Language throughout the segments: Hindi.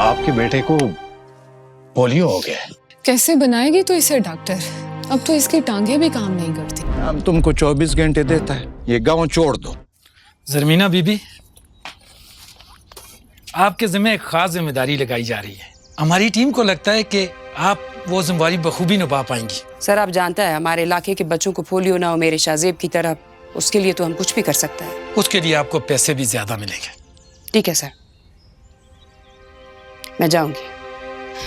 आपके बेटे को पोलियो हो गया है। कैसे बनाएगी तो इसे डॉक्टर? अब तो इसकी टांगे भी काम नहीं करती। हम तुमको 24 घंटे देता है, ये गांव छोड़ दो। ज़रमीना बीबी, आपके ज़िम्मे एक खास जिम्मेदारी लगाई जा रही है। हमारी टीम को लगता है कि आप वो जिम्मेदारी बखूबी निभा पाएंगी। सर, आप जानता है हमारे इलाके के बच्चों को पोलियो ना हो मेरे शाहजेब की तरह, उसके लिए तो हम कुछ भी कर सकते हैं। उसके लिए आपको पैसे भी ज्यादा मिलेंगे। ठीक है सर, मैं जाऊंगी,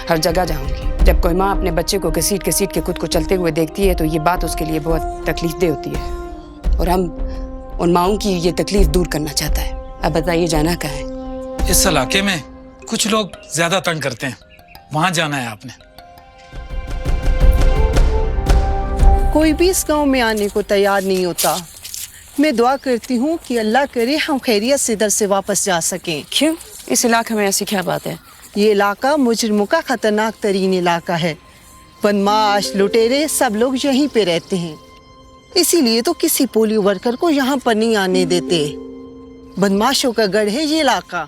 हर जगह जाऊंगी। जब कोई माँ अपने बच्चे को घसीट घसीट के खुद को चलते हुए देखती है तो ये बात उसके लिए बहुत तकलीफदेह होती है, और हम उन माँओं की ये तकलीफ दूर करना चाहता है। अब बताइए जाना कहाँ है? इस इलाके में कुछ लोग ज्यादा तंग करते हैं, वहां जाना है आपने। कोई भी इस गांव में आने को तैयार नहीं होता। मैं दुआ करती हूँ कि अल्लाह करे हम खैरियत से इधर से वापस जा सकें। क्यों? इस इलाके में ऐसी क्या बात है? ये इलाका मुजरिमों का खतरनाक तरीन इलाका है। बदमाश, लुटेरे सब लोग यहीं पे रहते हैं, इसीलिए तो किसी पोलियो वर्कर को यहाँ पर नहीं आने देते। बदमाशों का गढ़ है ये इलाका।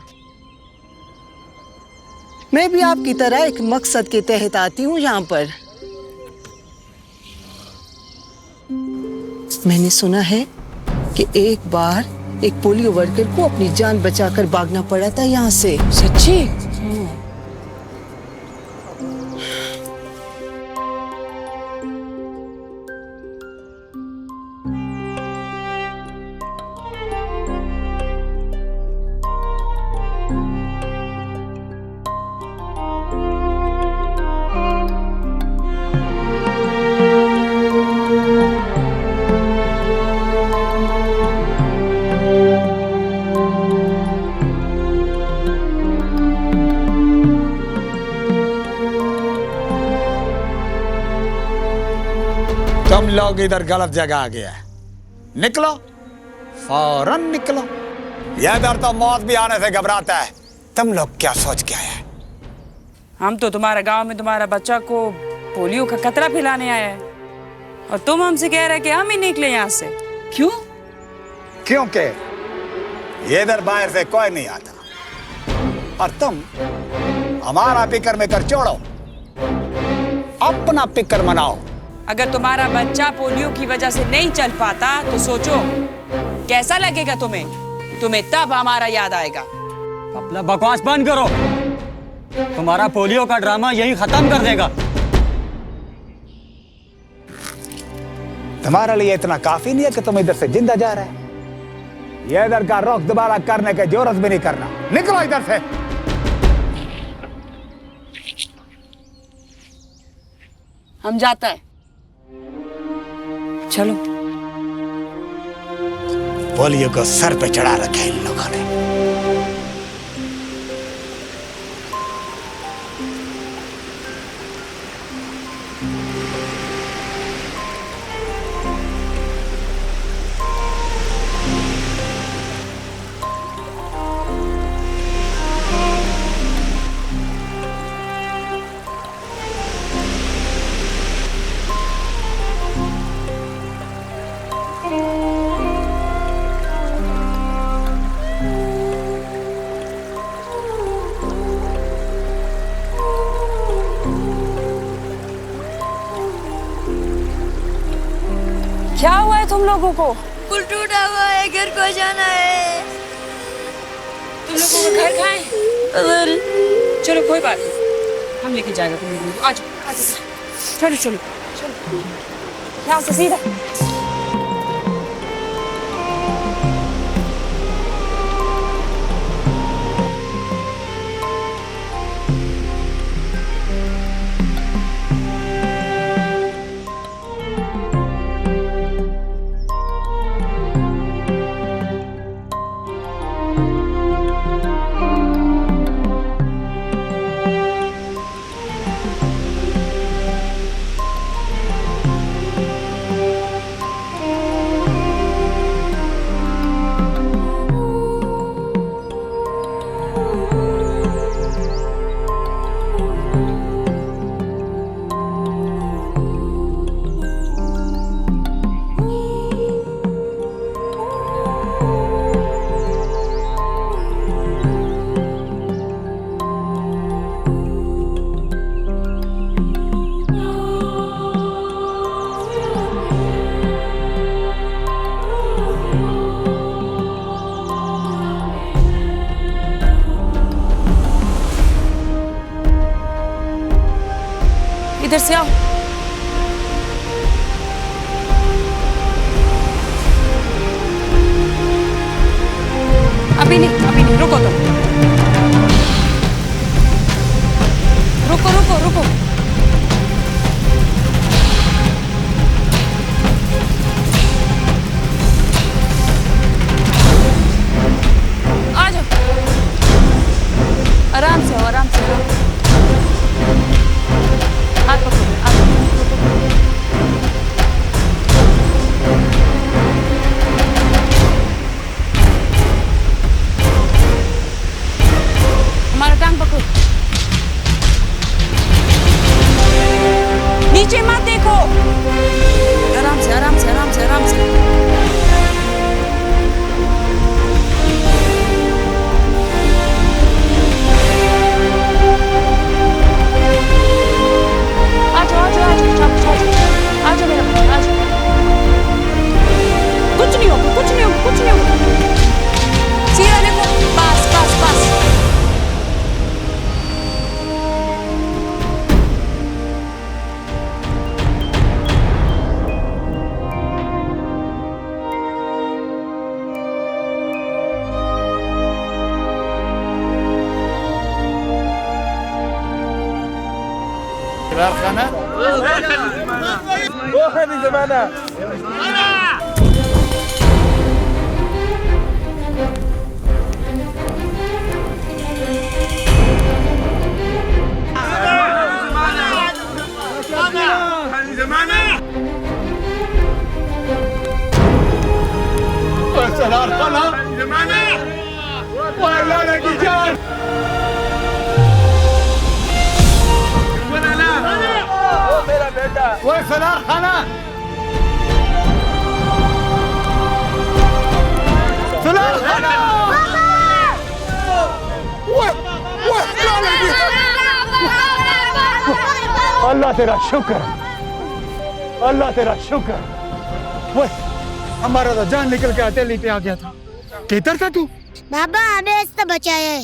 मैं भी आपकी तरह एक मकसद के तहत आती हूँ यहाँ पर। मैंने सुना है कि एक बार एक पोलियो वर्कर को अपनी जान बचाकर भागना पड़ा था यहाँ से। सच्ची? तुम लोग इधर गलत जगह आ गया है, निकलो, फौरन निकलो। यह इधर तो मौत भी आने से घबराता है। तुम लोग क्या सोच के आए हैं? हम तो तुम्हारे गांव में तुम्हारा बच्चा को पोलियो का खतरा फैलाने आया है, और तुम हमसे कह रहे कि हम ही निकले यहाँ से। क्यों? क्योंकि ये इधर बाहर से कोई नहीं आता, और तुम हमारा फिक्र में कर छोड़ो, अपना फिक्र मनाओ। अगर तुम्हारा बच्चा पोलियो की वजह से नहीं चल पाता तो सोचो कैसा लगेगा तुम्हें। तुम्हें तब हमारा याद आएगा। अपना बकवास बंद करो, तुम्हारा पोलियो का ड्रामा यही खत्म कर देगा। तुम्हारे लिए इतना काफी नहीं है कि तुम इधर से जिंदा जा रहे हैं। ये इधर का रुख दोबारा करने के जरूरत भी नहीं करना। निकलो इधर से। हम जाता है, चलो। पोलियो को सर पे चढ़ा रखा है इन लोगों ने। क्या हुआ है तुम लोगों को? पुल टूटा हुआ है, घर को जाना है। तुम लोगों का घर कहाँ है? चलो कोई बात नहीं, हम लेके जाएंगे तुम लोगों को। आज चलो चलो चलो, यहाँ से सीधा। इधर से आओ। अभी नहीं, रुको तो। रुको। आ जाओ, आराम से आओ। हाथ पकड़ो, हमारा टांग पकड़ो। नीचे मत देखो। आराम से। आ जाओ मेरा बच्चा, आ जाओ। कुछ नहीं होगा। सीधा देखो, पास। अल्लाह तेरा शुक्र। वो हमारा तो जान निकल के आते लेते आ गया था। किधर था तू? बाबा हमें इससे बचाया है।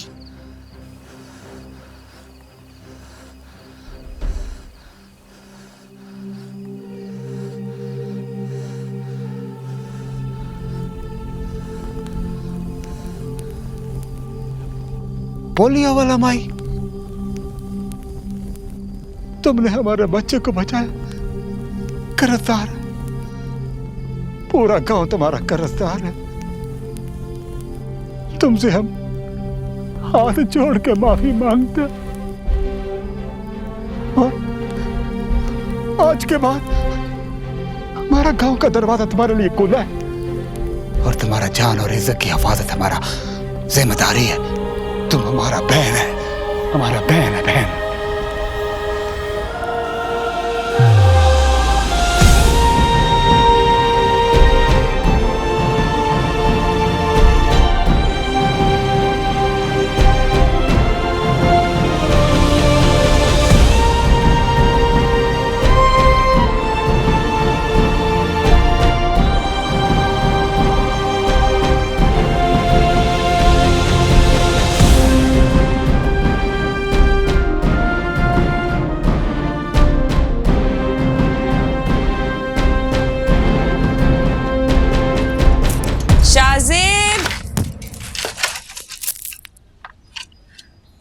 पोलियो वाला माई, तुमने हमारे बच्चे को बचाया। कर्जदार, पूरा गांव तुम्हारा कर्जदार है। तुमसे हम हाथ जोड़ के माफी मांगते हैं। और आज के बाद हमारा गांव का दरवाजा तुम्हारे लिए खुला है और तुम्हारा जान और इज्जत की हिफाजत हमारा जिम्मेदारी है। तुम हमारा बहन है, हमारा बहन है, बहन।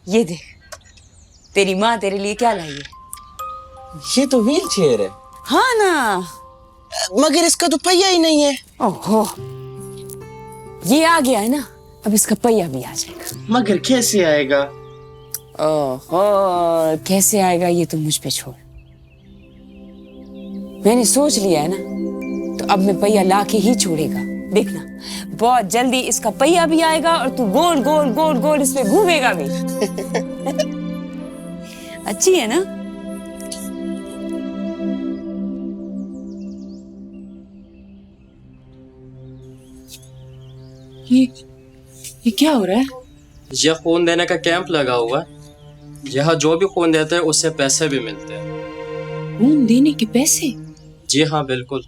ये देख, तेरी माँ तेरे लिए क्या लाई है। ये तो व्हील चेयर है। हाँ ना, मगर इसका तो पहिया ही नहीं है। ओहो, ये आ गया है ना, अब इसका पहिया भी आ जाएगा। मगर कैसे आएगा? ओहो, कैसे आएगा ये तो मुझ पे छोड़। मैंने सोच लिया है ना, तो अब मैं पहिया ला के ही छोड़ेगा। देखना, बहुत जल्दी इसका पहिया भी आएगा और तू गोल गोल गोल गोल इस पे घूमेगा भी। अच्छी है ना? ये क्या हो रहा है? यह खून देने का कैंप लगा हुआ है। यहाँ जो भी खून देते हैं उससे पैसे भी मिलते हैं। खून देने के पैसे? जी हाँ, बिल्कुल।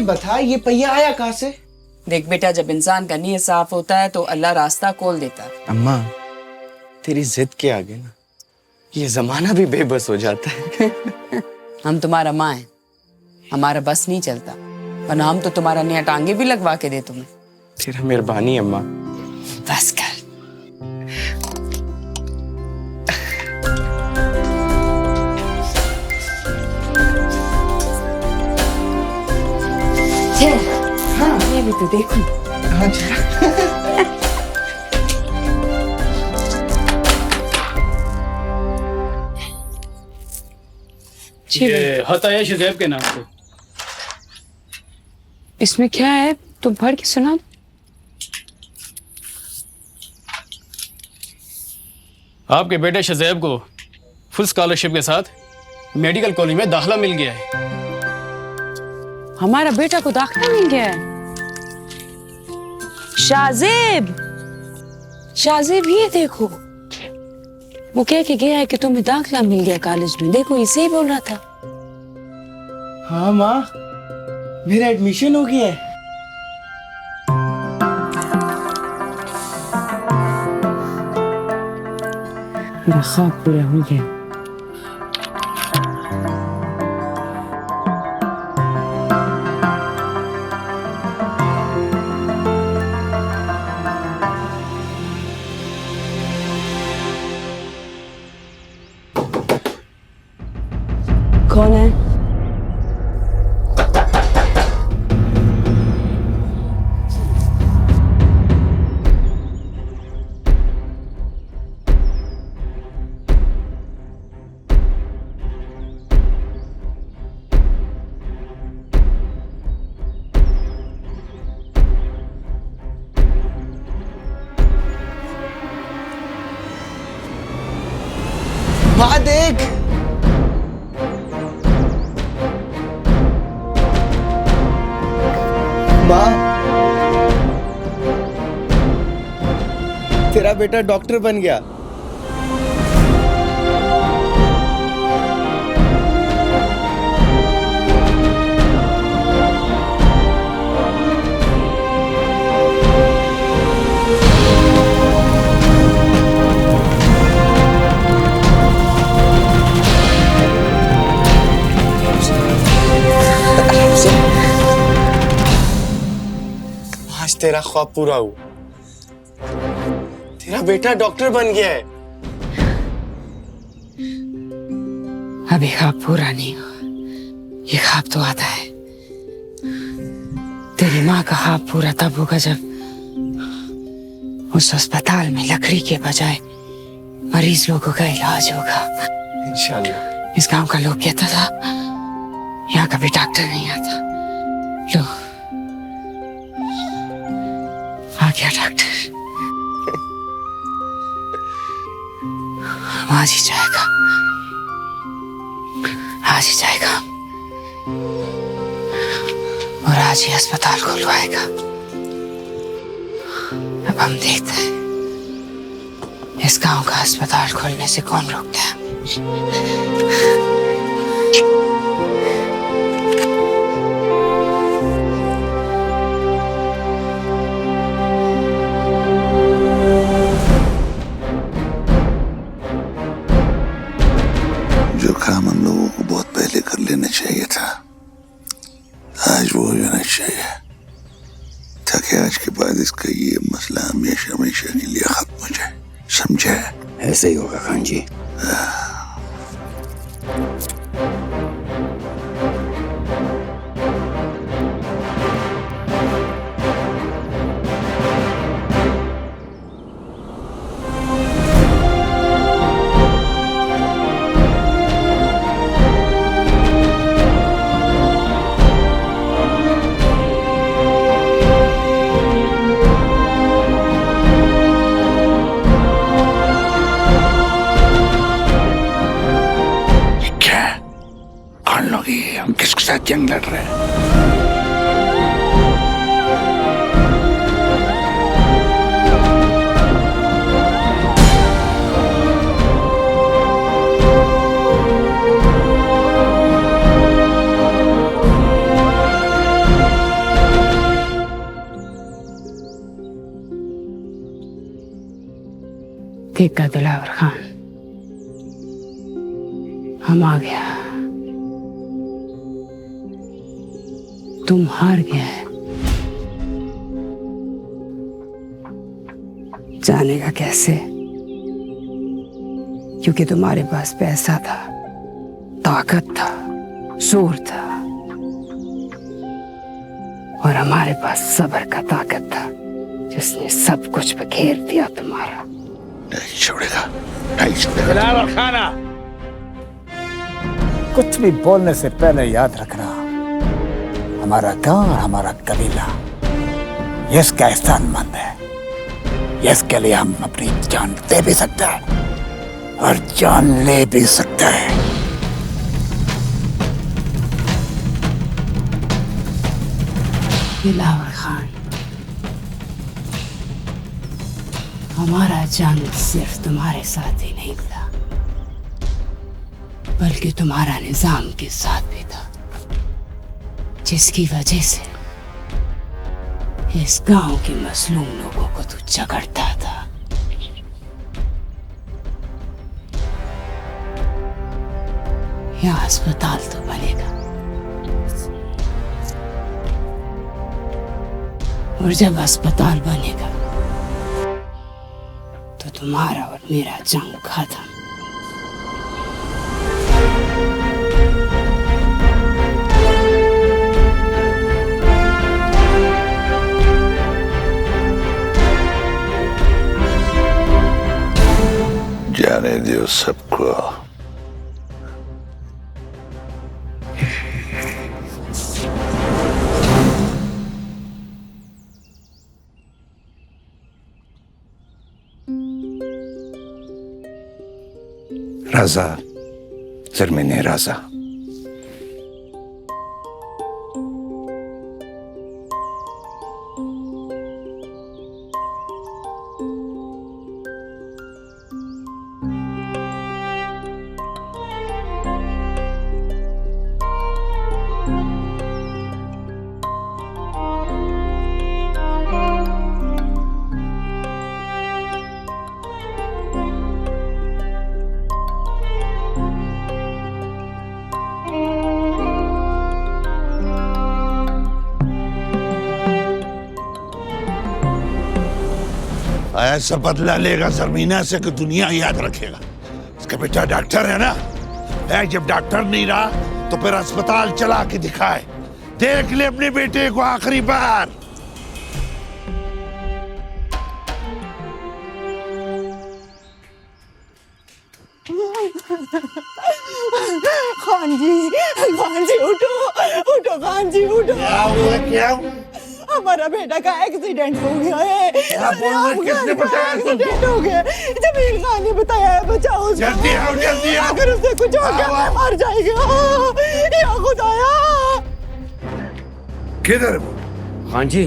बता, ये पहिया आया कहाँ से? देख बेटा, जब इंसान का नीयत साफ होता है तो अल्लाह रास्ता खोल देता है। अम्मा, तेरी जिद के आगे ना ये जमाना भी बेबस हो जाता है। हम तुम्हारा माँ है, हमारा बस नहीं चलता, वरना हम तो तुम्हारा नया टांगे भी लगवा के दे तुम्हें। तेरा मेहरबानी अम्मा। बस कर। हाँ, ये भी तो देखो। हाँ जी। ये हताया शुदैब के नाम से। इसमें क्या है, तुम पढ़ के सुना। आपके बेटे शज़ैब को फुल स्कॉलरशिप के साथ मेडिकल कॉलेज में दाखिला मिल गया है। हमारा बेटा को दाखिला मिल गया है। शाज़ेब, शाज़ेब ये देखो, वो कह के गया है कि तुम्हें दाखिला मिल गया कॉलेज में। देखो, इसे ही बोल रहा था। हाँ माँ, मेरा एडमिशन हो गया है। मेरा ख्वाब पूरा हो गया। कौन है? माँ देख, माँ, तेरा बेटा डॉक्टर बन गया। आज तेरा ख्वाब पूरा हुआ, तेरा बेटा डॉक्टर बन गया है। अभी ख्वाब पूरा नहीं हुआ, ये ख्वाब तो आता है। तेरी माँ का ख्वाब पूरा तब होगा जब उस अस्पताल में लकड़ी के बजाय मरीज लोगों का इलाज होगा। इंशाल्लाह। इस गांव का लोग कहता था यहाँ कभी डॉक्टर नहीं आता। लो, आ गया डॉक्टर। आज ही जाएगा, आज ही जाएगा और आज ही अस्पताल खुलवाएगा। अब हम देखते हैं इस गांव का अस्पताल खोलने से कौन रोकता है। जो काम हम लोगों को बहुत पहले कर लेना चाहिए था, आज वो हो जाना चाहिए ताकि आज के बाद इसका ये मसला हमेशा हमेशा के लिए खत्म हो जाए। समझे? ऐसे ही होगा खान जी। हम किसके साथ जंग लड़ रहे हैं? देखा दिलावर खान, हम आ गया, तुम हार गया है। जानेगा कैसे? क्योंकि तुम्हारे पास पैसा था, ताकत था, जोर था, और हमारे पास सब्र का ताकत था, जिसने सब कुछ बखेर दिया तुम्हारा। नहीं छोड़ेगा, नहीं छोड़ेगा। दिलावर खाना, कुछ भी बोलने से पहले याद रखना, हमारा गांव और हमारा कबीला ये इसका एहसानमंद है। इसके लिए हम अपनी जान दे भी सकते हैं और जान ले भी सकते हैं। दिलावर खान, हमारा जान सिर्फ तुम्हारे साथ ही नहीं था, बल्कि तुम्हारा निजाम के साथ भी था, जिसकी वजह से इस गांव के मजलूम लोगों को तू झगड़ता था। यहाँ अस्पताल तो बनेगा, और जब अस्पताल बनेगा तो तुम्हारा और मेरा जंग खत्म। जाने दो सबको। राजा, ज़रमीने राजा, ऐसा बदला लेगा ज़रमीना से कि दुनिया याद रखेगा। इसका बेटा डॉक्टर है ना, जब डॉक्टर नहीं रहा तो फिर अस्पताल चला के दिखाए, देख ले अपने बेटे को आखिरी बार। खान जी उठो, उठो खान जी उठो। क्या हुआ? क्या हमारा बेटा का एक्सीडेंट हो गया है। किसने बताया? एक्सीडेंट हो गया, जमील खान ने बताया है। बचाओ उसको। जल्दी आओ, जल्दी आओ। अगर उससे कुछ हो गया मर जाएगा। या खुदाया। किधर? खान जी,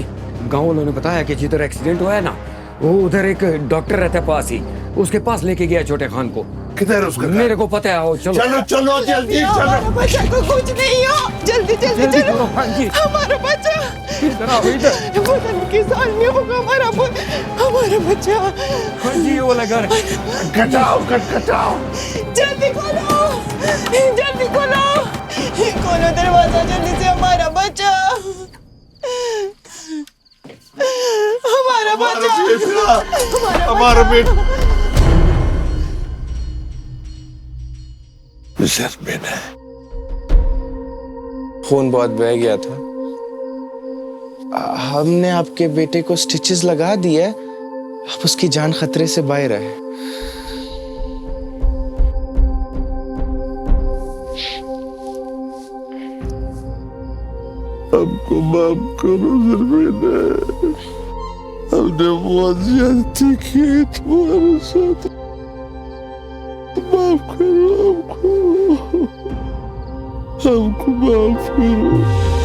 गांव वालों ने बताया कि जिधर एक्सीडेंट हुआ है ना, वो उधर एक डॉक्टर रहता है पास ही, उसके पास लेके गया छोटे खान को। किधर उसका? मेरे को पता है। आओ चलो चलो चलो जल्दी चलो। हमारे बच्चे को कुछ नहीं हो, जल्दी जल्दी चलो। हमारा बच्चा वतन की सालनी होगा। हमारा बच्चा। खान जी वो लगा कटाओ कटाओ। जल्दी खोलो, जल्दी खोलो, खोलो दरवाजा जल्दी से। हमारा बच्चा, हमारा बच्चा, हमारा बेटा। ज़रमीना, खून बहुत बह गया था, हमने आपके बेटे को स्टिचेस लगा दिए, अब उसकी जान खतरे से बाहर है। हमको माफ करो ज़रमीना, हमने बहुत ज्यादती की तुम्हारे साथ। माफ करो हमको, हमको माफ करो।